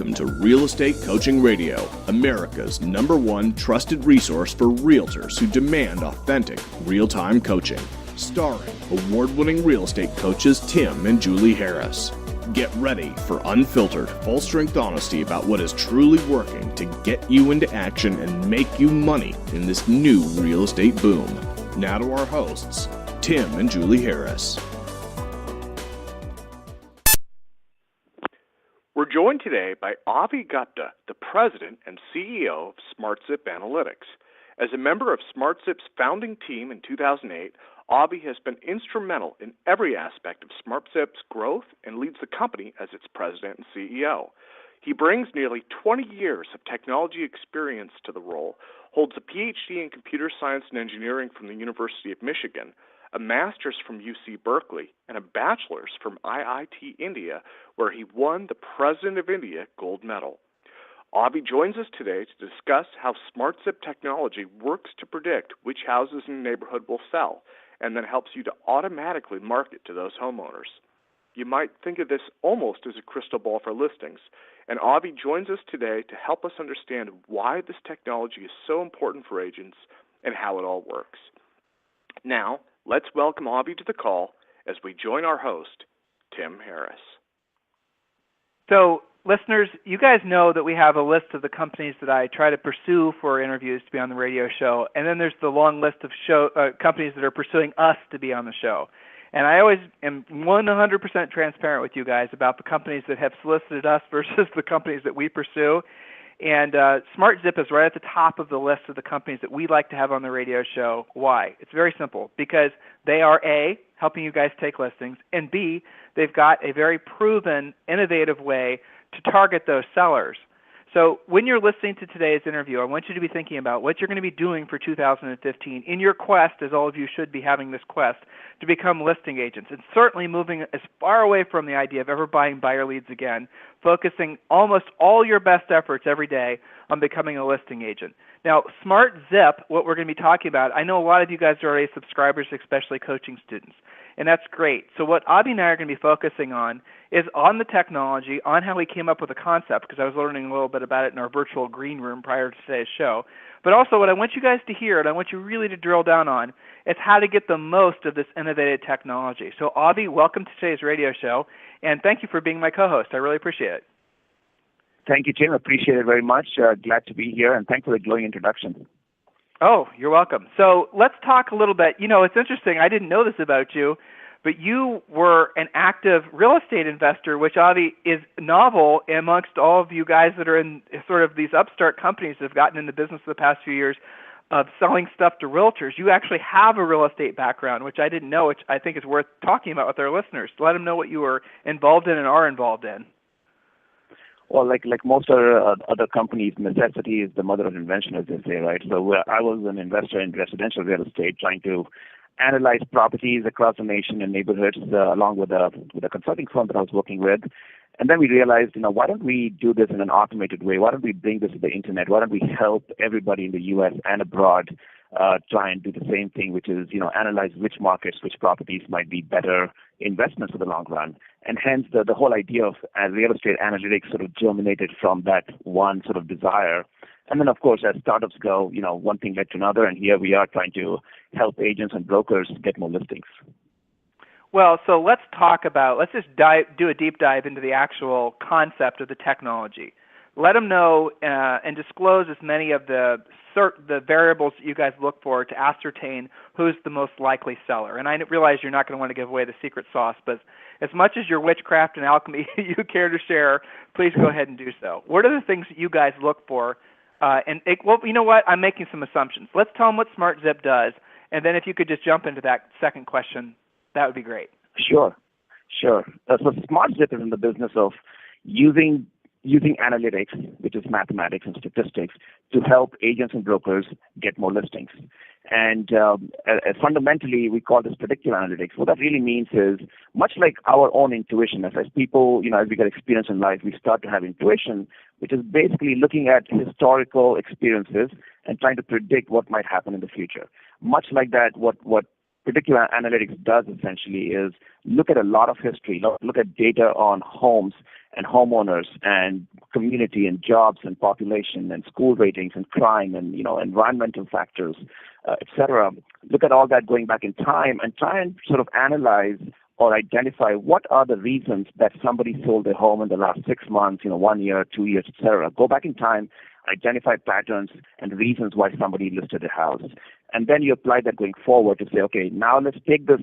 Welcome to Real Estate Coaching Radio, America's #1 trusted resource for realtors who demand authentic, real-time coaching. Starring award-winning real estate coaches Tim and Julie Harris. Get ready for unfiltered, full-strength honesty about what is truly working to get you into action and make you money in this new real estate boom. Now to our hosts, Tim and Julie Harris. We're joined today by Avi Gupta, the president and CEO of SmartZip Analytics. As a member of SmartZip's founding team in 2008, Avi has been instrumental in every aspect of SmartZip's growth and leads the company as its president and CEO. He brings nearly 20 years of technology experience to the role, holds a PhD in computer science and engineering from the University of Michigan, a master's from UC Berkeley, and a bachelor's from IIT India, where he won the President of India Gold Medal. Avi joins us today to discuss how SmartZip technology works to predict which houses in a neighborhood will sell, and then helps you to automatically market to those homeowners. You might think of this almost as a crystal ball for listings, and Avi joins us today to help us understand why this technology is so important for agents and how it all works. Now, let's welcome Avi to the call as we join our host, Tim Harris. So, listeners, you guys know that we have a list of the companies that I try to pursue for interviews to be on the radio show, and then there's the long list of companies that are pursuing us to be on the show. And I always am 100% transparent with you guys about the companies that have solicited us versus the companies that we pursue. And SmartZip is right at the top of the list of the companies that we like to have on the radio show. Why? It's very simple. Because they are A, helping you guys take listings, and B, they've got a very proven, innovative way to target those sellers. So when you're listening to today's interview, I want you to be thinking about what you're going to be doing for 2015 in your quest, as all of you should be having this quest, to become listing agents. And certainly moving as far away from the idea of ever buying buyer leads again, focusing almost all your best efforts every day on becoming a listing agent. Now, SmartZip, what we're going to be talking about, I know a lot of you guys are already subscribers, especially coaching students, and that's great. So what Avi and I are going to be focusing on is on the technology, on how we came up with the concept, because I was learning a little bit about it in our virtual green room prior to today's show. But also what I want you guys to hear, and I want you really to drill down on, is how to get the most of this innovative technology. So Avi, welcome to today's radio show, and thank you for being my co-host. I really appreciate it. Thank you, Tim. Appreciate it very much. Glad to be here, and thanks for the glowing introduction. Oh, you're welcome. So let's talk a little bit. You know, it's interesting. I didn't know this about you, but you were an active real estate investor, which Avi is novel amongst all of you guys that are in sort of these upstart companies that have gotten in the business the past few years of selling stuff to realtors. You actually have a real estate background, which I didn't know, which I think is worth talking about with our listeners. Let them know what you were involved in and are involved in. Well, like most other companies, necessity is the mother of invention, as they say, right? So I was an investor in residential real estate, trying to analyze properties across the nation and neighborhoods, along with a consulting firm that I was working with. And then we realized, why don't we do this in an automated way? Why don't we bring this to the internet? Why don't we help everybody in the U.S. and abroad try and do the same thing, which is, analyze which markets, which properties might be better investments for the long run. And hence the whole idea of real estate analytics sort of germinated from that one sort of desire. And then, of course, as startups go, one thing led to another, and here we are trying to help agents and brokers get more listings. Well, so let's just do a deep dive into the actual concept of the technology. Let them know and disclose as many of the variables that you guys look for to ascertain who's the most likely seller. And I realize you're not going to want to give away the secret sauce, but as much as your witchcraft and alchemy you care to share, please go ahead and do so. What are the things that you guys look for? Well, you know what? I'm making some assumptions. Let's tell them what SmartZip does, and then if you could just jump into that second question, that would be great. Sure. So SmartZip is in the business of using analytics, which is mathematics and statistics, to help agents and brokers get more listings. And fundamentally, we call this predictive analytics. What that really means is, much like our own intuition, as people, as we get experience in life, we start to have intuition, which is basically looking at historical experiences and trying to predict what might happen in the future. Much like that, what predictive analytics does essentially is look at a lot of history, look at data on homes and homeowners and community and jobs and population and school ratings and crime and environmental factors, etc. Look at all that going back in time and try and sort of analyze or identify what are the reasons that somebody sold their home in the last 6 months, 1 year, 2 years, etc. Go back in time, identify patterns and reasons why somebody listed a house. And then you apply that going forward to say, okay, now let's take this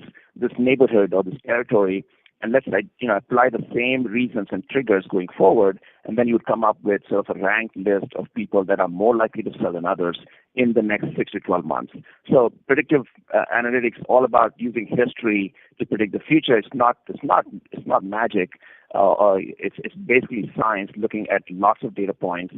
neighborhood or this territory and let's apply the same reasons and triggers going forward, and then you would come up with sort of a ranked list of people that are more likely to sell than others in the next 6 to 12 months. So predictive analytics, all about using history to predict the future. It's not magic. It's basically science, looking at lots of data points,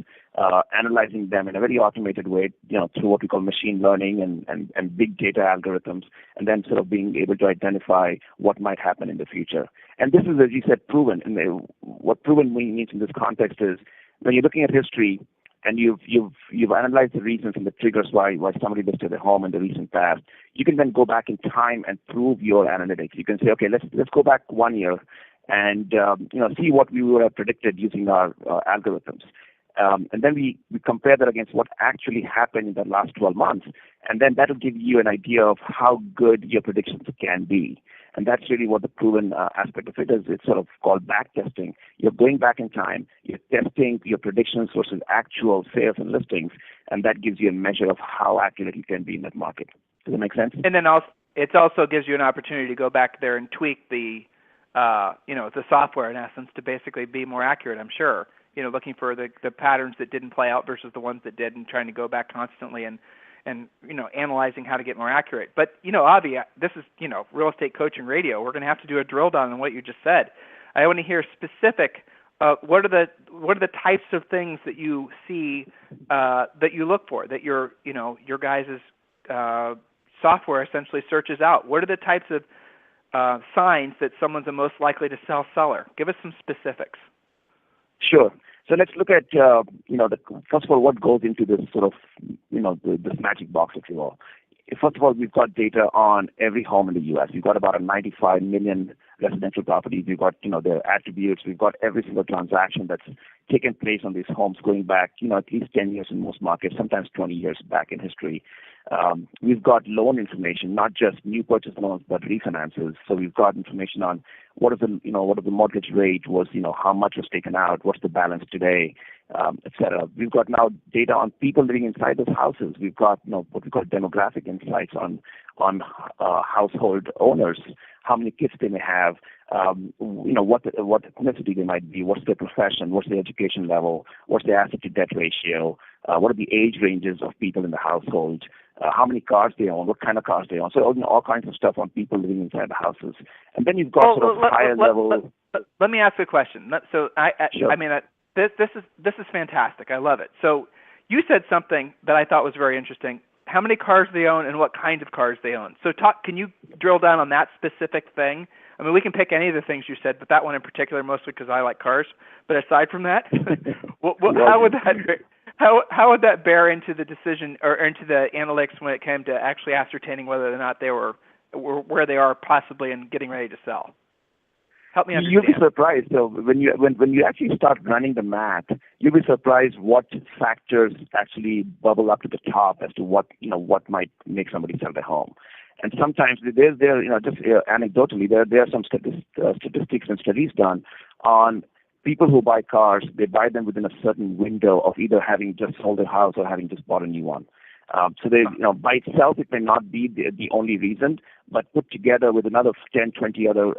analyzing them in a very automated way, through what we call machine learning and big data algorithms, and then sort of being able to identify what might happen in the future. And this is, as you said, proven. And what proven means in this context is when you're looking at history and you've analyzed the reasons and the triggers why somebody listed their home in the recent past, you can then go back in time and prove your analytics. You can say, okay, let's go back 1 year and see what we would have predicted using our algorithms. And then we compare that against what actually happened in the last 12 months. And then that will give you an idea of how good your predictions can be. And that's really what the proven aspect of it is. It's sort of called back testing. You're going back in time, you're testing your predictions versus actual sales and listings, and that gives you a measure of how accurate you can be in that market. Does that make sense? And then it also gives you an opportunity to go back there and tweak the software in essence to basically be more accurate, I'm sure. Looking for the patterns that didn't play out versus the ones that did, and trying to go back constantly and analyzing how to get more accurate. But, Avi, this is, real estate coaching radio. We're going to have to do a drill down on what you just said. I want to hear specific, what are the types of things that you see that you look for, that your guys' software essentially searches out? What are the types of signs that someone's the most likely to sell seller? Give us some specifics. Sure. So let's look at, first of all, what goes into this sort of, this magic box, if you will. First of all, we've got data on every home in the U.S. We've got about 95 million residential properties. We've got, their attributes. We've got every single transaction that's taken place on these homes going back, at least 10 years in most markets, sometimes 20 years back in history. We've got loan information, not just new purchase loans, but refinances. So we've got information on what is the mortgage rate was, how much was taken out, what's the balance today, et cetera. We've got now data on people living inside those houses. We've got, what we call demographic insights on household owners, how many kids they may have, what ethnicity they might be, what's their profession, what's their education level, what's their asset to debt ratio, what are the age ranges of people in the household, how many cars they own, what kind of cars they own. So all kinds of stuff on people living inside the houses. And then you've got higher level. Let me ask a question. So Sure. I mean, this is fantastic. I love it. So you said something that I thought was very interesting. How many cars they own and what kind of cars they own. So can you drill down on that specific thing? I mean, we can pick any of the things you said, but that one in particular, mostly because I like cars. But aside from that, how would that bear into the decision or into the analytics when it came to actually ascertaining whether or not they were where they are possibly and getting ready to sell? Help me understand. You'll be surprised. So when you actually start running the math, you'll be surprised what factors actually bubble up to the top as to what might make somebody sell their home. And sometimes anecdotally, there are some statistics and studies done on people who buy cars. They buy them within a certain window of either having just sold their house or having just bought a new one. So they, by itself, it may not be the only reason, but put together with another 10, 20 other,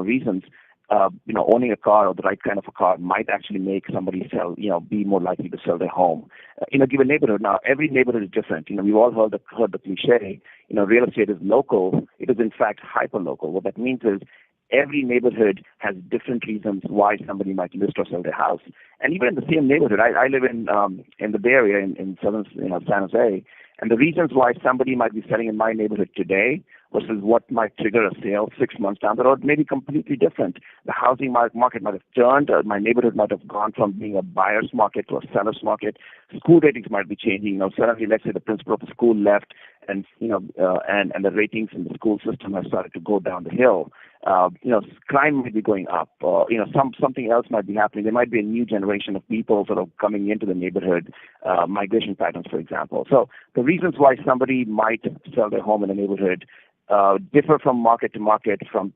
reasons, owning a car or the right kind of a car might actually make somebody sell, be more likely to sell their home in a given neighborhood. Now, every neighborhood is different. We've all heard the cliche, real estate is local. It is in fact hyper-local. What that means is every neighborhood has different reasons why somebody might list or sell their house. And even in the same neighborhood, I live in the Bay Area in southern San Jose, and the reasons why somebody might be selling in my neighborhood today versus what might trigger a sale 6 months down the road may be completely different. The housing market might have turned. My neighborhood might have gone from being a buyer's market to a seller's market. School ratings might be changing. Suddenly, let's say the principal of the school left, and and the ratings in the school system have started to go down the hill. Crime might be going up. Something else might be happening. There might be a new generation of people sort of coming into the neighborhood, migration patterns, for example. So the reasons why somebody might sell their home in a neighborhood differ from market to market, from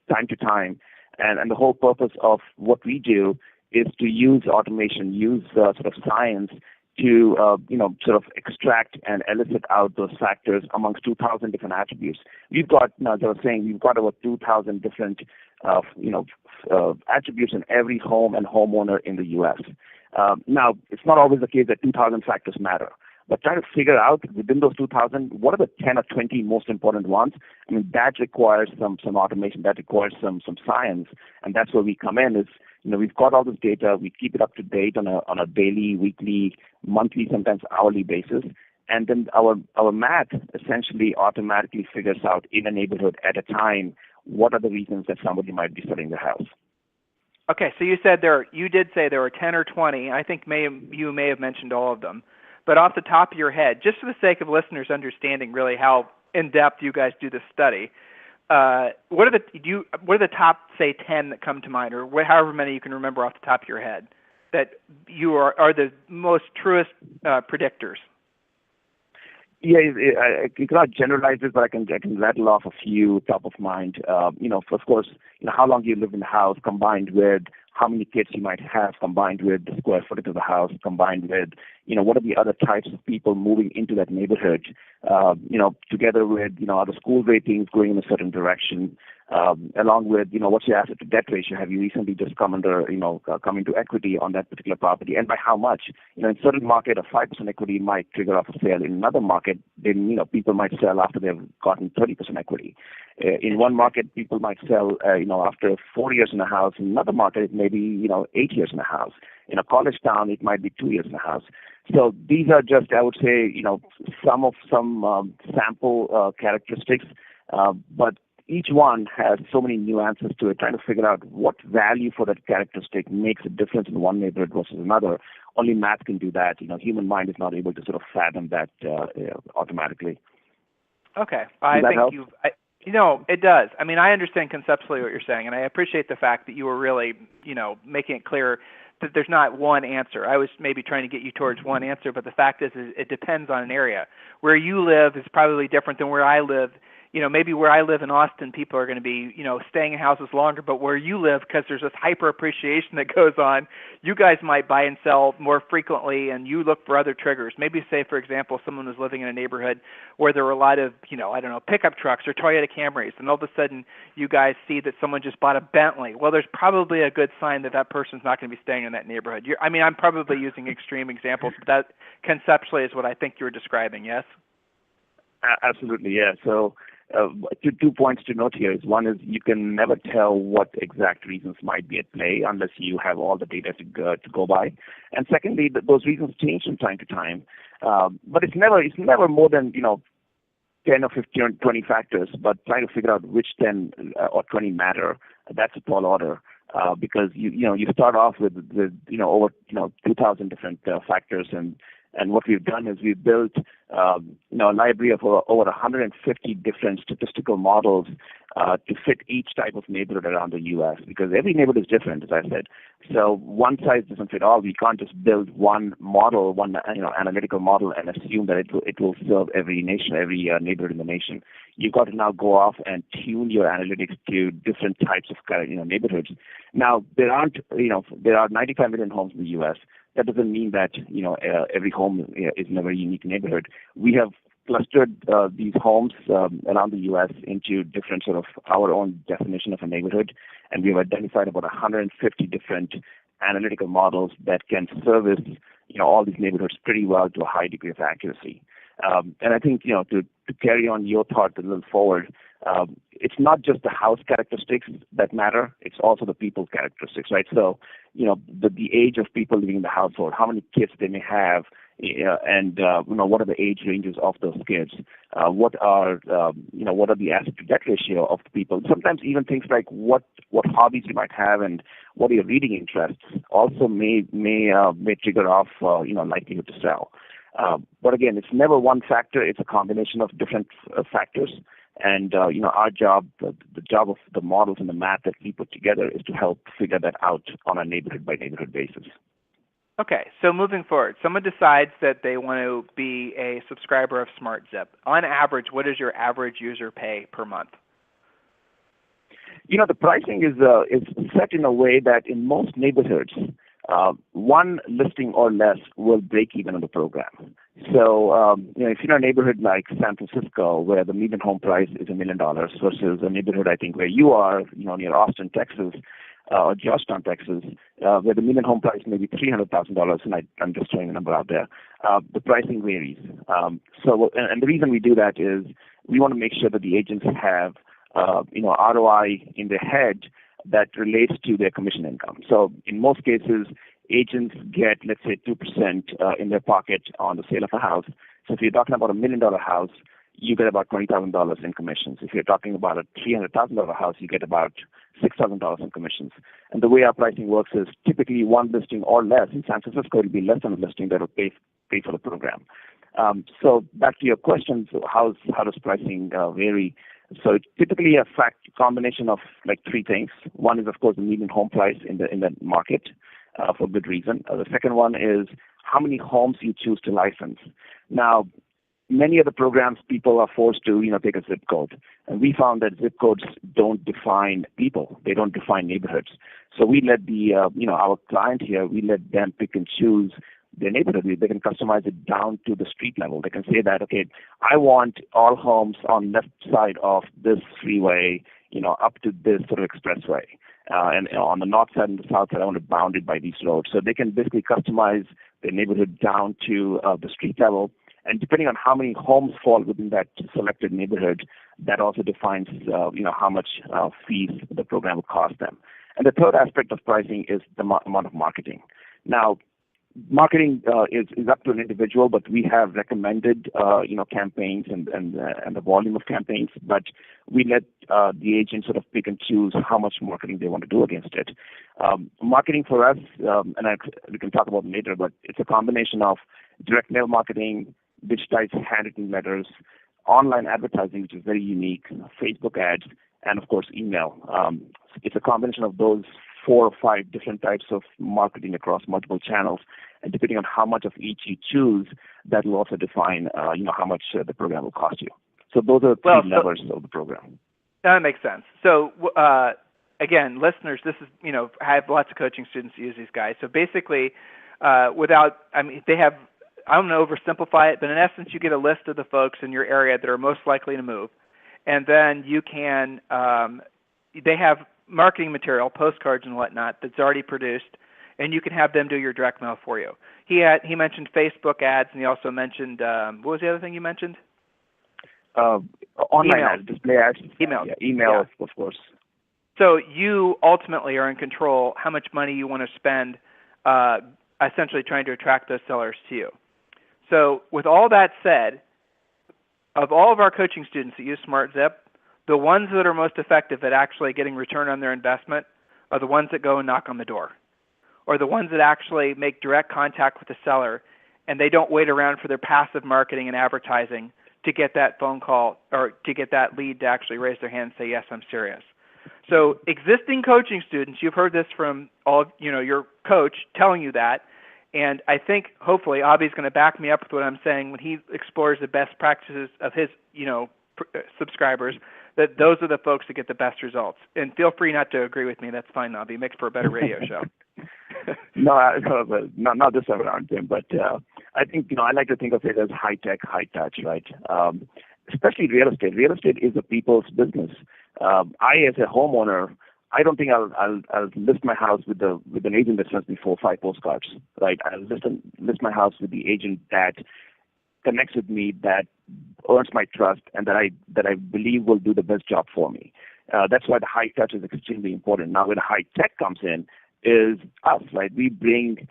time to time, and the whole purpose of what we do is to use automation, use sort of science to sort of extract and elicit out those factors amongst 2,000 different attributes. We've got, as I was saying, we've got over 2,000 different attributes in every home and homeowner in the U.S. Now, it's not always the case that 2,000 factors matter. But try to figure out within those 2,000, what are the 10 or 20 most important ones? I mean, that requires some automation, that requires some science, and that's where we come in. Is we've got all this data, we keep it up to date on a daily, weekly, monthly, sometimes hourly basis, and then our math essentially automatically figures out in a neighborhood at a time what are the reasons that somebody might be selling their house. Okay, so you did say there were 10 or 20. I think you may have mentioned all of them. But off the top of your head, just for the sake of listeners understanding really how in-depth you guys do this study, what are the top, say, 10 that come to mind, or however many you can remember off the top of your head, that you are the most truest predictors? Yeah, you cannot generalize this, but I can rattle off a few top of mind. Of course, how long you live in the house, combined with how many kids you might have, combined with the square footage of the house, combined with what are the other types of people moving into that neighborhood, together with are the school ratings going in a certain direction, along with what's your asset to debt ratio? Have you recently just come into equity on that particular property, and by how much? In certain market, a 5% equity might trigger off a sale. In another market, then people might sell after they've gotten 30% equity. In one market, people might sell after 4 years in a house. In another market, it may be 8 years in a house. In a college town, it might be 2 years in a house. So these are just, I would say, some sample characteristics, but each one has so many nuances to it. Trying to figure out what value for that characteristic makes a difference in one neighborhood versus another. Only math can do that. Human mind is not able to sort of fathom that automatically. Okay, I think help? It does. I mean, I understand conceptually what you're saying, and I appreciate the fact that you were really, making it clear that there's not one answer. I was maybe trying to get you towards one answer, but the fact is it depends on an area. Where you live is probably different than where I live. Maybe where I live in Austin, people are going to be, staying in houses longer, but where you live, because there's this hyper appreciation that goes on, you guys might buy and sell more frequently, and you look for other triggers. Maybe say, for example, someone was living in a neighborhood where there were a lot of, pickup trucks or Toyota Camrys, and all of a sudden you guys see that someone just bought a Bentley. Well, there's probably a good sign that person's not going to be staying in that neighborhood. I'm probably using extreme examples, but that conceptually is what I think you were describing, yes? Absolutely, yeah. So, 2 points to note here is, one is you can never tell what exact reasons might be at play unless you have all the data to go by, and secondly, those reasons change from time to time. But it's never more than 10 or 15 or 20 factors. But trying to figure out which 10 or 20 matter, that's a tall order. Because you start off with over 2,000 different factors, and what we've done is we've built a library of over 150 different statistical models to fit each type of neighborhood around the U.S. because every neighborhood is different, as I said. So one size doesn't fit all. We can't just build one model, one analytical model, and assume that it will serve every neighborhood in the nation. You've got to now go off and tune your analytics to different types of neighborhoods. Now there are 95 million homes in the U.S. That doesn't mean that every home is in a very unique neighborhood. We have clustered these homes around the U.S. into different sort of our own definition of a neighborhood, and we've identified about 150 different analytical models that can service all these neighborhoods pretty well to a high degree of accuracy. And I think to carry on your thought a little forward, it's not just the house characteristics that matter; it's also the people characteristics, right? So the age of people living in the household, how many kids they may have, and what are the age ranges of those kids? What are the asset to debt ratio of the people? Sometimes even things like what hobbies you might have and what are your reading interests also may trigger off likelihood to sell. But again, it's never one factor; it's a combination of different factors. And our job, the job of the models and the math that we put together, is to help figure that out on a neighborhood by neighborhood basis. Okay, so moving forward, someone decides that they want to be a subscriber of SmartZip. On average, what does your average user pay per month? The pricing is set in a way that in most neighborhoods, one listing or less will break even on the program. So, if you're in a neighborhood like San Francisco, where the median home price is $1 million, versus a neighborhood I think where you are, near Austin, Texas, or Georgetown, Texas, where the median home price may be $300,000, and I'm just throwing a number out there, the pricing varies. And the reason we do that is we want to make sure that the agents have, ROI in their head that relates to their commission income. So in most cases, agents get, let's say, 2% in their pocket on the sale of a house. So if you're talking about $1 million house, you get about $20,000 in commissions. If you're talking about a $300,000 house, you get about $6,000 in commissions. And the way our pricing works is typically one listing or less. In San Francisco, it'll be less than a listing that will pay for the program. So back to your question, so how does pricing vary? So it's typically a combination of like three things. One is, of course, the median home price in the market for good reason. The second one is how many homes you choose to license. Now, many of the programs, people are forced to take a zip code, and we found that zip codes don't define people; they don't define neighborhoods. So we let our client here, we let them pick and choose their neighborhood. They can customize it down to the street level. They can say that, okay, I want all homes on left side of this freeway, up to this sort of expressway. And on the north side and the south side, I want it bounded by these roads. So they can basically customize their neighborhood down to the street level. And depending on how many homes fall within that selected neighborhood, that also defines, how much fees the program will cost them. And the third aspect of pricing is the amount of marketing. Now, marketing is up to an individual, but we have recommended campaigns and the volume of campaigns. But we let the agent sort of pick and choose how much marketing they want to do against it. Marketing for us, we can talk about it later, but it's a combination of direct mail marketing, digitized handwritten letters, online advertising, which is very unique, Facebook ads, and of course email. It's a combination of those 4 or 5 different types of marketing across multiple channels, and depending on how much of each you choose, that will also define, how much the program will cost you. So those are three levers of the program. That makes sense. So again, listeners, this is, I have lots of coaching students use these guys. So basically, they have, I'm going to oversimplify it, but in essence, you get a list of the folks in your area that are most likely to move, and then you can, they have marketing material, postcards and whatnot that's already produced, and you can have them do your direct mail for you. He mentioned Facebook ads, and he also mentioned, what was the other thing you mentioned? Online email. ads, display ads. Email. Yeah, email, of course. So you ultimately are in control how much money you want to spend essentially trying to attract those sellers to you. So with all that said, of all of our coaching students that use SmartZip, the ones that are most effective at actually getting return on their investment are the ones that go and knock on the door, or the ones that actually make direct contact with the seller, and they don't wait around for their passive marketing and advertising to get that phone call or to get that lead to actually raise their hand and say, yes, I'm serious. So existing coaching students, you've heard this from all your coach telling you that, and I think hopefully Abhi's going to back me up with what I'm saying when he explores the best practices of his subscribers, that those are the folks that get the best results. And feel free not to agree with me. That's fine, Abhi. It makes for a better radio show. Not this time around, Tim. But I think, I like to think of it as high tech, high touch, right? Especially real estate. Real estate is a people's business. I, as a homeowner, I don't think I'll list my house with an agent that sends me 4 or 5 postcards, right? I'll list my house with the agent that connects with me, that earns my trust, and that I believe will do the best job for me. That's why the high touch is extremely important. Now, when high tech comes in, is us, right? We bring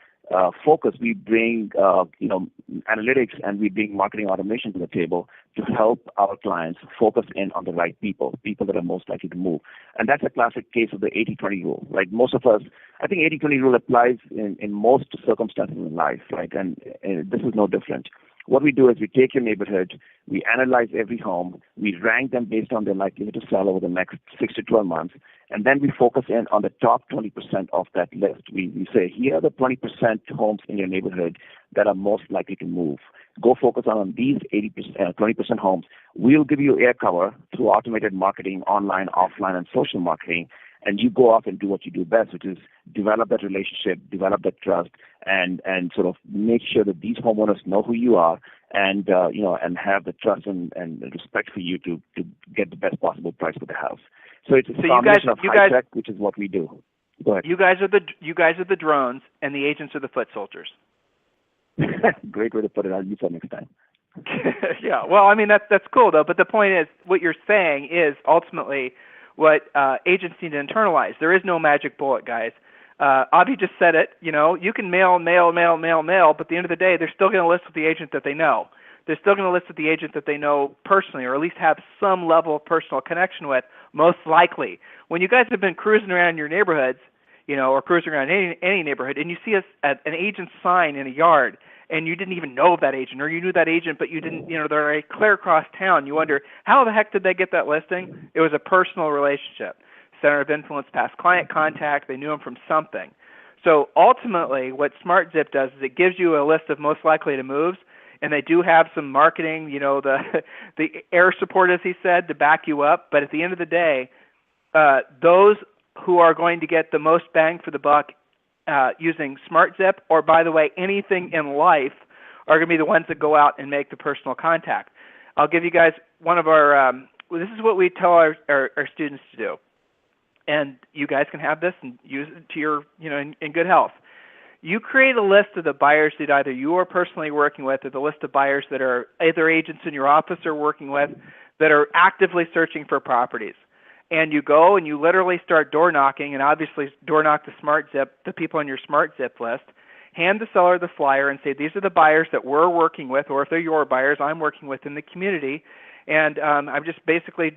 focus, we bring analytics, and we bring marketing automation to the table to help our clients focus in on the right people that are most likely to move. And that's a classic case of the 80-20 rule. Right? Most of us, I think 80-20 rule applies in most circumstances in life, right? And this is no different. What we do is we take your neighborhood, we analyze every home, we rank them based on their likelihood to sell over the next 6 to 12 months, and then we focus in on the top 20% of that list. We say, here are the 20% homes in your neighborhood that are most likely to move. Go focus on these 20% homes. We'll give you air cover through automated marketing, online, offline, and social marketing, and you go off and do what you do best, which is develop that relationship, develop that trust, and sort of make sure that these homeowners know who you are, and and have the trust and respect for you to get the best possible price for the house. So it's a combination of high tech, which is what we do. Go ahead. You guys are the drones, and the agents are the foot soldiers. Great way to put it. I'll use that next time. Yeah. Well, I mean that's cool though. But the point is, what you're saying is ultimately what agents need to internalize. There is no magic bullet, guys. Avi just said it. You can mail, but at the end of the day, they're still going to list with the agent that they know. They're still going to list with the agent that they know personally, or at least have some level of personal connection with, most likely. When you guys have been cruising around your neighborhoods, or cruising around any neighborhood, and you see an agent sign in a yard, and you didn't even know that agent, or you knew that agent, but you didn't, they're clear across town. You wonder, how the heck did they get that listing? It was a personal relationship. Center of influence, past client contact, they knew him from something. So ultimately, what SmartZip does is it gives you a list of most likely to moves, and they do have some marketing, the air support, as he said, to back you up. But at the end of the day, those who are going to get the most bang for the buck using SmartZip, or by the way, anything in life, are going to be the ones that go out and make the personal contact. I'll give you guys one of our, this is what we tell our students to do. And you guys can have this and use it to your, in good health. You create a list of the buyers that either you are personally working with, or the list of buyers that are either agents in your office are working with that are actively searching for properties. And you go and you literally start door knocking, and obviously door knock the people on your SmartZip list, hand the seller the flyer and say, these are the buyers that we're working with, or if they're your buyers, I'm working with in the community. And I'm just basically,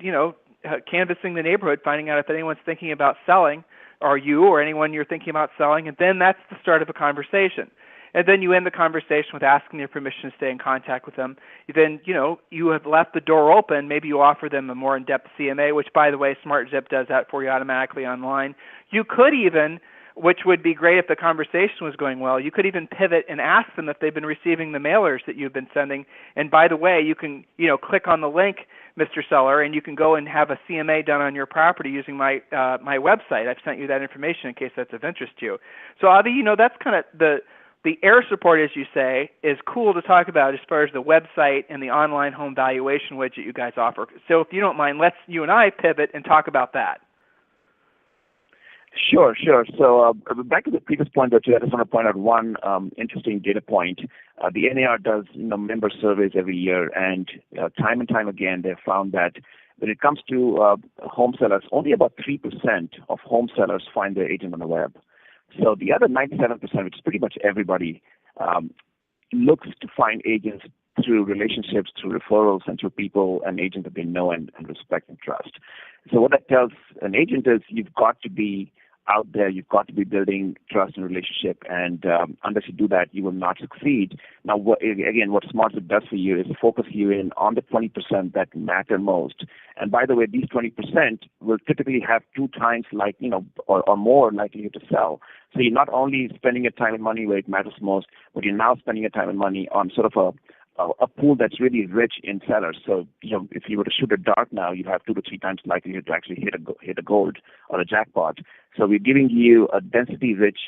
canvassing the neighborhood, finding out if anyone's thinking about selling, or you or anyone you're thinking about selling, and then that's the start of a conversation. And then you end the conversation with asking their permission to stay in contact with them. Then, you have left the door open. Maybe you offer them a more in-depth CMA, which, by the way, SmartZip does that for you automatically online. You could even, which would be great if the conversation was going well, you could even pivot and ask them if they've been receiving the mailers that you've been sending. And by the way, you can, click on the link, Mr. Seller, and you can go and have a CMA done on your property using my website. I've sent you that information in case that's of interest to you. So, Avi, that's kind of the air support, as you say, is cool to talk about as far as the website and the online home valuation widget you guys offer. So if you don't mind, let's you and I pivot and talk about that. Sure. So back to the previous point, I just want to point out one interesting data point. The NAR does member surveys every year, and time and time again, they've found that when it comes to home sellers, only about 3% of home sellers find their agent on the web. So the other 97%, which is pretty much everybody, looks to find agents through relationships, through referrals, and through people and agents that they know and respect and trust. So what that tells an agent is you've got to be out there, you've got to be building trust and relationship, and unless you do that, you will not succeed. Now, what SmartZip does for you is focus you in on the 20% that matter most. And by the way, these 20% will typically have 2 times or more likelihood to sell. So you're not only spending your time and money where it matters most, but you're now spending your time and money on sort of a pool that's really rich in sellers. So, if you were to shoot a dart now, you'd have 2 to 3 times likelihood to actually hit a gold or a jackpot. So we're giving you a density-rich,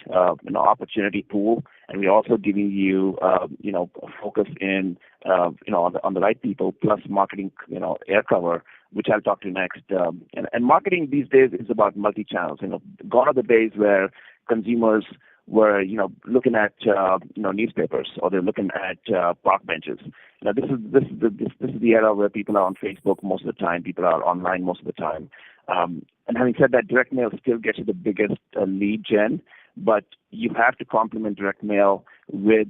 opportunity pool, and we're also giving you, a focus in, on the right people, plus marketing, air cover, which I'll talk to next. And marketing these days is about multi-channels. Gone are the days where consumers were, looking at, newspapers, or they're looking at park benches. This is the era where people are on Facebook most of the time. People are online most of the time. And having said that, direct mail still gets you the biggest lead gen, but you have to complement direct mail with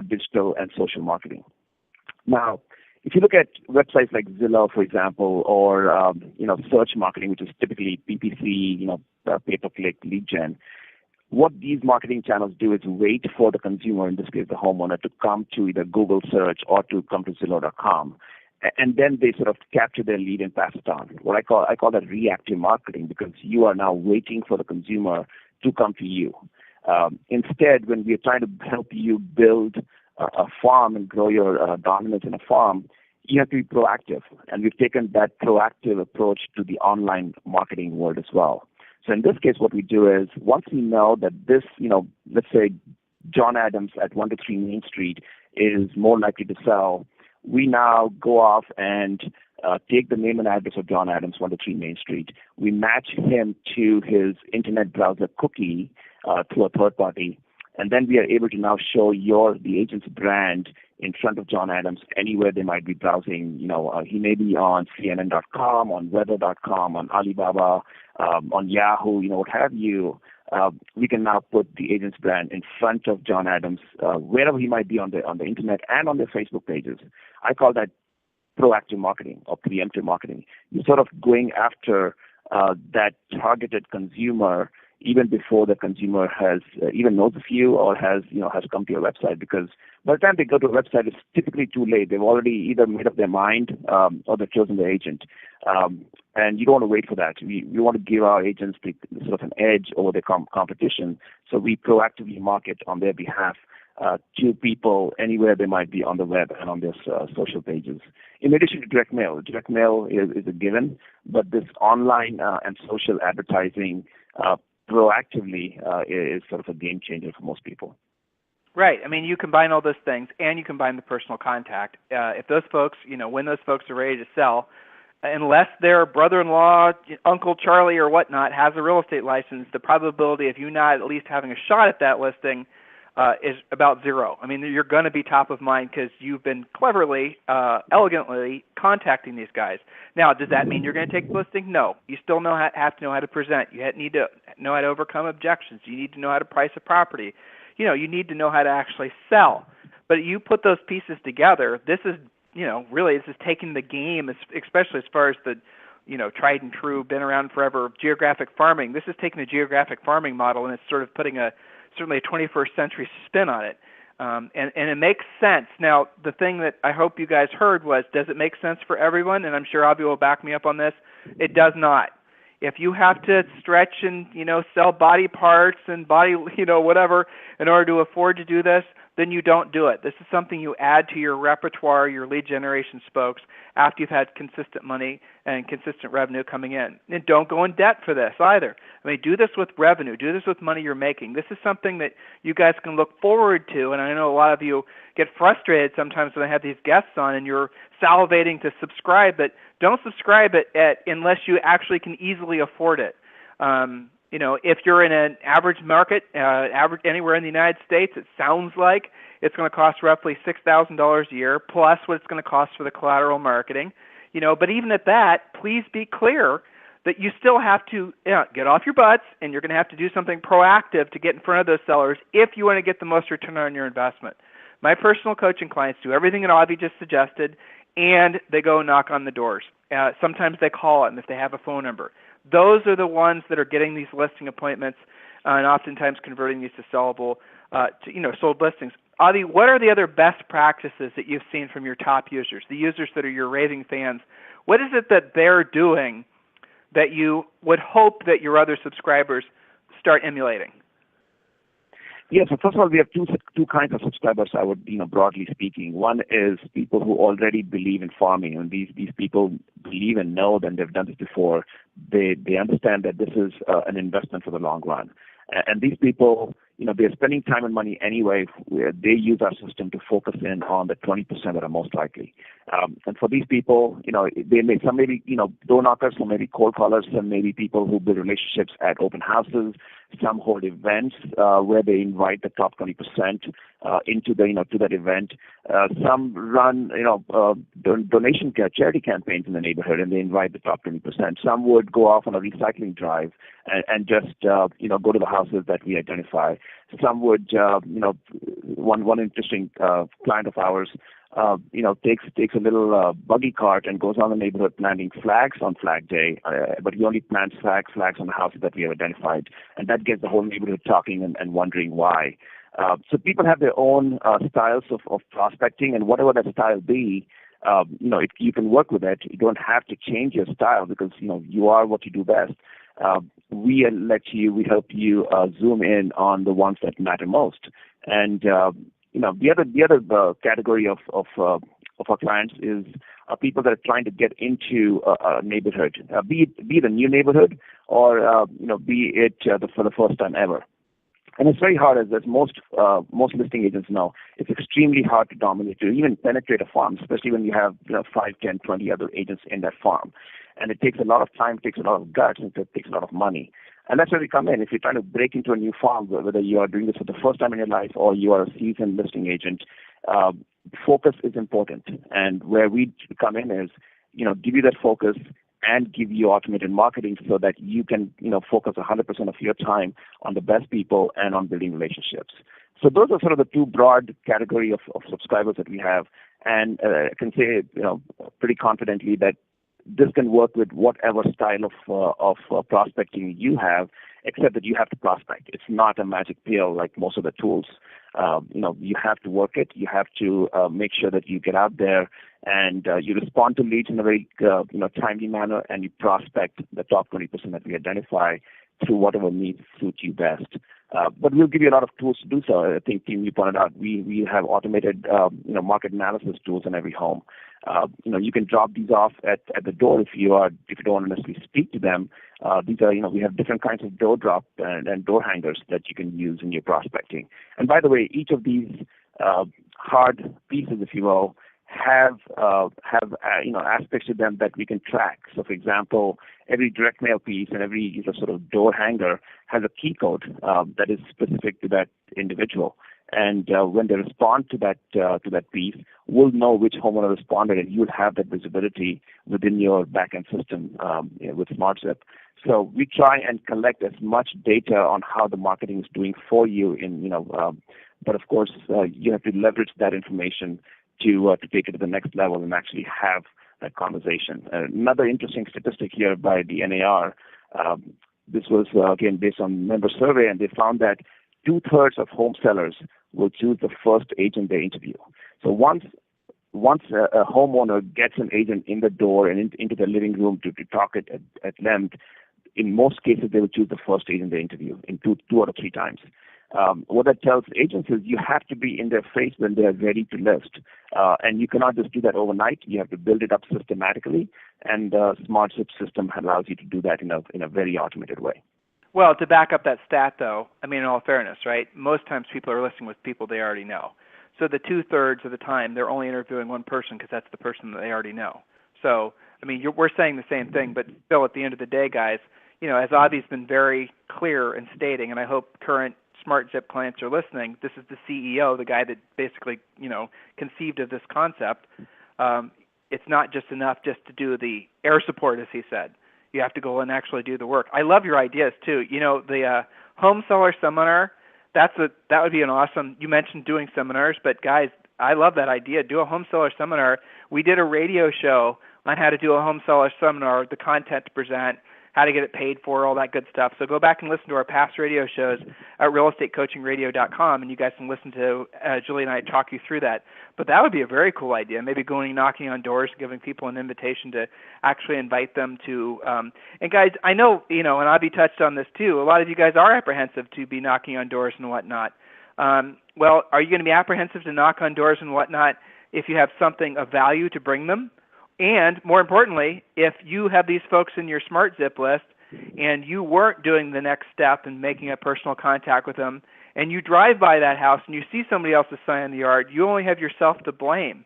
digital and social marketing. Now, if you look at websites like Zillow, for example, or search marketing, which is typically PPC, pay-per-click, lead gen, what these marketing channels do is wait for the consumer, in this case the homeowner, to come to either Google search or to come to Zillow.com. And then they sort of capture their lead and pass it on. What I call that reactive marketing, because you are now waiting for the consumer to come to you. Instead, when we are trying to help you build a farm and grow your dominance in a farm, you have to be proactive. And we've taken that proactive approach to the online marketing world as well. So in this case, what we do is, once we know that this, let's say John Adams at 1-3 Main Street is more likely to sell, we now go off and take the name and address of John Adams, 1-3 Main Street. We match him to his internet browser cookie through a third party, and then we are able to now show the agent's brand in front of John Adams anywhere they might be browsing. He may be on CNN.com, on Weather.com, on Alibaba, on Yahoo, what have you. We can now put the agent's brand in front of John Adams wherever he might be on the internet and on their Facebook pages. I call that proactive marketing or preemptive marketing. You're sort of going after that targeted consumer even before the consumer has even knows of you or has come to your website, because by the time they go to a website, it's typically too late. They've already either made up their mind or they've chosen their agent. And you don't want to wait for that. We want to give our agents the sort of an edge over their competition, so we proactively market on their behalf to people anywhere they might be on the web and on their social pages. In addition to direct mail is a given, but this online and social advertising proactively is sort of a game changer for most people. Right. I mean, you combine all those things, and you combine the personal contact. If those folks, when those folks are ready to sell, unless their brother-in-law, Uncle Charlie or whatnot has a real estate license, the probability of you not at least having a shot at that listing is about zero. I mean, you're going to be top of mind because you've been cleverly, elegantly contacting these guys. Now, does that mean you're going to take the listing? No. You still have to know how to present. You need to know how to overcome objections. You need to know how to price a property. You need to know how to actually sell. But you put those pieces together, this is, really this is taking the game, especially as far as the, tried and true, been around forever, geographic farming. This is taking the geographic farming model and it's sort of putting certainly a 21st century spin on it. And it makes sense. Now, the thing that I hope you guys heard was, does it make sense for everyone? And I'm sure Avi will back me up on this. It does not. If you have to stretch and, sell body parts and body, whatever, in order to afford to do this, then you don't do it. This is something you add to your repertoire, your lead generation spokes, after you've had consistent money and consistent revenue coming in. And don't go in debt for this either. I mean, do this with revenue. Do this with money you're making. This is something that you guys can look forward to, and I know a lot of you get frustrated sometimes when I have these guests on and you're salivating to subscribe, but don't subscribe unless you actually can easily afford it. If you're in an average market, average anywhere in the United States, it sounds like it's going to cost roughly $6,000 a year, plus what it's going to cost for the collateral marketing. But even at that, please be clear that you still have to get off your butts, and you're going to have to do something proactive to get in front of those sellers if you want to get the most return on your investment. My personal coaching clients do everything that Avi just suggested, and they go knock on the doors. Sometimes they call them if they have a phone number. Those are the ones that are getting these listing appointments and oftentimes converting these to sellable, sold listings. Avi, what are the other best practices that you've seen from your top users, the users that are your raving fans? What is it that they're doing that you would hope that your other subscribers start emulating? Yeah, so first of all, we have two kinds of subscribers, I would, broadly speaking. One is people who already believe in farming, and these people believe and know that they've done this before. They understand that this is an investment for the long run. And these people, they're spending time and money anyway. They use our system to focus in on the 20% that are most likely. And for these people, some may be, door knockers, some may be cold callers, some may be people who build relationships at open houses. Some hold events where they invite the top 20% into to that event. Some run, donation charity campaigns in the neighborhood, and they invite the top 20%. Some would go off on a recycling drive and just, go to the houses that we identify. Some would, one interesting client of ours, takes a little buggy cart and goes on the neighborhood planting flags on Flag Day, but he only plants flags on the houses that we have identified, and that gets the whole neighborhood talking and wondering why. So people have their own styles of prospecting, and whatever that style be, if you can work with it, you don't have to change your style because you are what you do best. We help you zoom in on the ones that matter most, and the other category of our clients is people that are trying to get into a neighborhood, be it a new neighborhood or be it for the first time ever. And it's very hard, as most listing agents know. It's extremely hard to dominate, to even penetrate a farm, especially when you have 5, 10, 20 other agents in that farm. And it takes a lot of time, it takes a lot of guts, and it takes a lot of money. And that's where we come in. If you're trying to break into a new farm, whether you are doing this for the first time in your life or you are a seasoned listing agent, focus is important. And where we come in is, give you that focus and give you automated marketing so that you can, focus 100% of your time on the best people and on building relationships. So those are sort of the two broad category of subscribers that we have. And I can say, pretty confidently that this can work with whatever style of prospecting you have, except that you have to prospect. It's not a magic pill like most of the tools. You have to work it. You have to make sure that you get out there and you respond to leads in a very timely manner, and you prospect the top 20% that we identify through whatever needs suit you best. But we'll give you a lot of tools to do so. I think, Tim, you pointed out, we have automated market analysis tools in every home. You can drop these off at the door if you don't want to necessarily speak to them. These are, we have different kinds of door drop and door hangers that you can use in your prospecting. And by the way, each of these hard pieces, if you will, have aspects to them that we can track. So, for example, every direct mail piece and every sort of door hanger has a key code that is specific to that individual. And when they respond to that piece, we'll know which homeowner responded, and you'll have that visibility within your backend system with SmartZip. So we try and collect as much data on how the marketing is doing for you. But of course, you have to leverage that information to take it to the next level and actually have that conversation. Another interesting statistic here by the NAR. This was again based on member survey, and they found that 2/3 of home sellers will choose the first agent they interview. So once a homeowner gets an agent in the door and into the living room to talk at length, in most cases they will choose the first agent they interview in two out of 3 times. What that tells agents is you have to be in their face when they are ready to list. And you cannot just do that overnight. You have to build it up systematically, and SmartZip system allows you to do that in a very automated way. Well, to back up that stat, though, in all fairness, right, most times people are listing with people they already know. So the 2/3 of the time, they're only interviewing one person because that's the person that they already know. So, we're saying the same thing, but still at the end of the day, guys, as Avi's been very clear in stating, and I hope current SmartZip clients are listening, this is the CEO, the guy that basically, conceived of this concept. It's not just enough just to do the air support, as he said. You have to go and actually do the work. I love your ideas too. The home seller seminar, that would be an awesome. You mentioned doing seminars, but guys, I love that idea. Do a home seller seminar. We did a radio show on how to do a home seller seminar, the content to present, how to get it paid for, all that good stuff. So go back and listen to our past radio shows at realestatecoachingradio.com, and you guys can listen to Julie and I talk you through that. But that would be a very cool idea, maybe going knocking on doors, giving people an invitation to actually invite them to and guys, I know, and Avi touched on this too, a lot of you guys are apprehensive to be knocking on doors and whatnot. Well, are you going to be apprehensive to knock on doors and whatnot if you have something of value to bring them? And more importantly, if you have these folks in your SmartZip list and you weren't doing the next step and making a personal contact with them, and you drive by that house and you see somebody else's sign in the yard, you only have yourself to blame.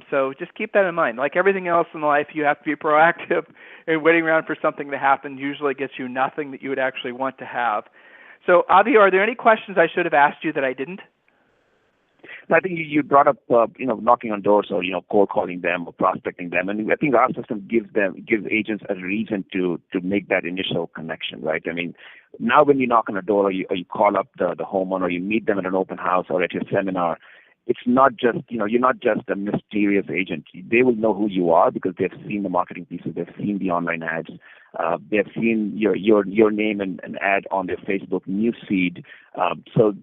So just keep that in mind. Like everything else in life, you have to be proactive, and waiting around for something to happen usually gets you nothing that you would actually want to have. So, Avi, are there any questions I should have asked you that I didn't? I think you brought up, knocking on doors or, cold calling them or prospecting them. And I think our system gives agents a reason to make that initial connection, right? I mean, now when you knock on a door or you call up the homeowner, or you meet them at an open house or at your seminar, it's not just, you're not just a mysterious agent. They will know who you are because they've seen the marketing pieces, they've seen the online ads, they've seen your name and ad on their Facebook newsfeed. So,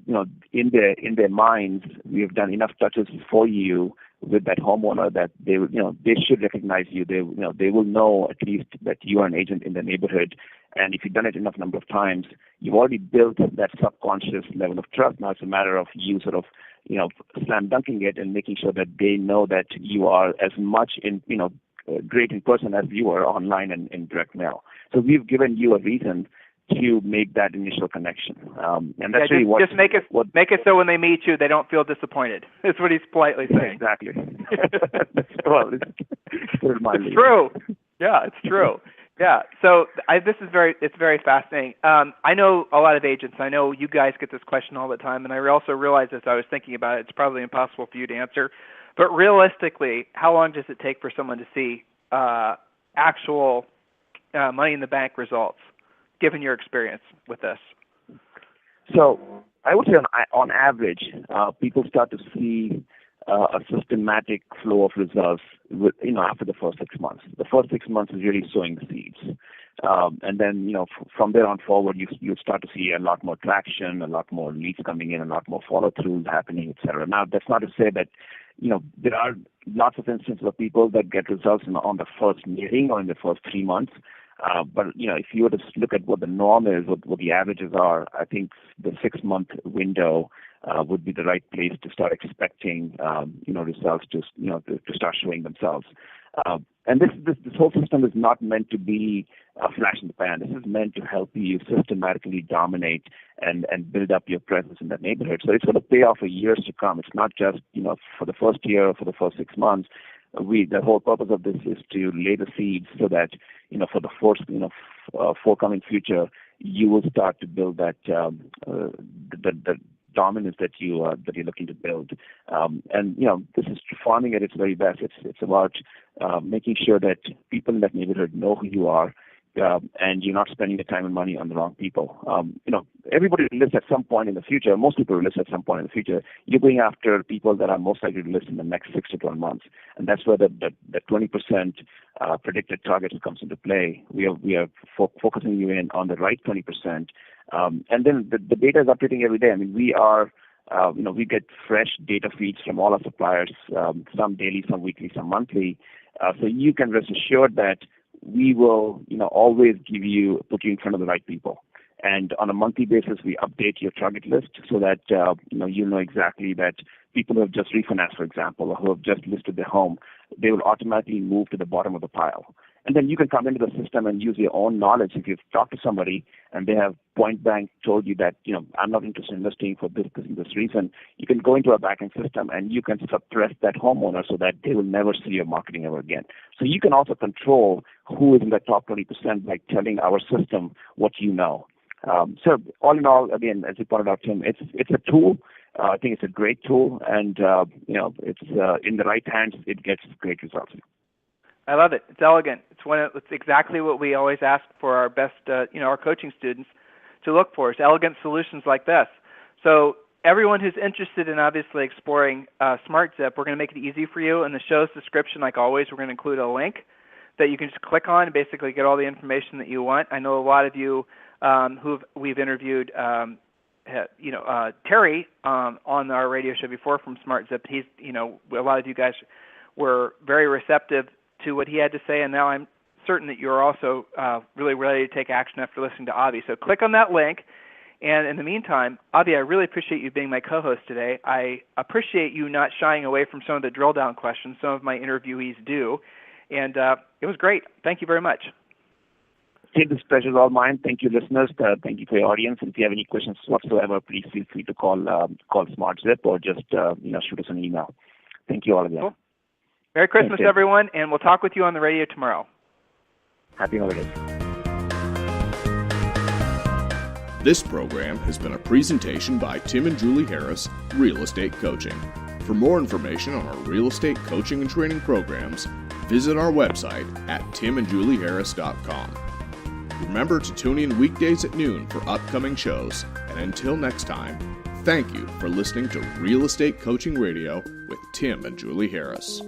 in their minds, we have done enough touches for you with that homeowner that they should recognize you. They will know at least that you are an agent in the neighborhood. And if you've done it enough number of times, you've already built that subconscious level of trust. Now it's a matter of you sort of, slam dunking it and making sure that they know that you are as much great in person as you are online and in direct mail. So we've given you a reason to make that initial connection, and that's really just make it so when they meet you, they don't feel disappointed. That's what he's politely saying. Exactly. Well, it's true. Yeah, it's true. Yeah. So it's very fascinating. I know a lot of agents. I know you guys get this question all the time, and I also realized as I was thinking about it, it's probably impossible for you to answer. But realistically, how long does it take for someone to see actual money in the bank results, given your experience with this? So I would say on average, people start to see a systematic flow of results after the first 6 months. The first 6 months is really sowing the seeds. And then, from there on forward, you start to see a lot more traction, a lot more leads coming in, a lot more follow-throughs happening, et cetera. Now, that's not to say that, there are lots of instances of people that get results on the first meeting or in the first 3 months. But, if you were to look at what the norm is, what the averages are, I think the 6-month window would be the right place to start expecting, results to start showing themselves. And this whole system is not meant to be a flash in the pan. This is meant to help you systematically dominate and build up your presence in that neighborhood. So it's going to pay off for years to come. It's not just, for the first year or for the first 6 months. The whole purpose of this is to lay the seeds so that, for the forthcoming future, you will start to build that, the dominance that you're looking to build. And this is farming at its very best. It's about making sure that people in that neighborhood know who you are, and you're not spending the time and money on the wrong people. Everybody will list at some point in the future. Most people will list at some point in the future. You're going after people that are most likely to list in the next 6 to 12 months, and that's where the 20% predicted target comes into play. We are focusing you in on the right 20%, and then the data is updating every day. I mean, we are. We get fresh data feeds from all our suppliers, some daily, some weekly, some monthly. So you can rest assured that we will, always put you in front of the right people. And on a monthly basis, we update your target list so that, you know exactly that people who have just refinanced, for example, or who have just listed their home, they will automatically move to the bottom of the pile. And then you can come into the system and use your own knowledge. If you've talked to somebody and they have point blank told you that, I'm not interested in listing for this reason, you can go into a backend system and you can suppress that homeowner so that they will never see your marketing ever again. So you can also control who is in the top 20% by telling our system what you know. So all in all, again, as you pointed out, Tim, it's a tool. I think it's a great tool, and it's in the right hands, it gets great results. I love it. It's elegant. It's exactly what we always ask for our best, our coaching students to look for, is elegant solutions like this. So everyone who's interested in obviously exploring SmartZip, we're going to make it easy for you. In the show's description, like always, we're going to include a link that you can just click on and basically get all the information that you want. I know a lot of you we've interviewed, Terry on our radio show before from SmartZip. He's, a lot of you guys were very receptive to what he had to say, and now I'm certain that you're also really ready to take action after listening to Avi. So click on that link, and in the meantime, Avi, I really appreciate you being my co-host today. I appreciate you not shying away from some of the drill-down questions some of my interviewees do, and it was great. Thank you very much. Tim, this pleasure is all mine. Thank you, listeners. Thank you for your audience. And if you have any questions whatsoever, please feel free to call SmartZip or just shoot us an email. Thank you all again. Cool. Merry Christmas, Thanks, everyone, and we'll talk with you on the radio tomorrow. Happy holidays. This program has been a presentation by Tim and Julie Harris, Real Estate Coaching. For more information on our real estate coaching and training programs, visit our website at timandjulieharris.com. Remember to tune in weekdays at noon for upcoming shows, and until next time, thank you for listening to Real Estate Coaching Radio with Tim and Julie Harris.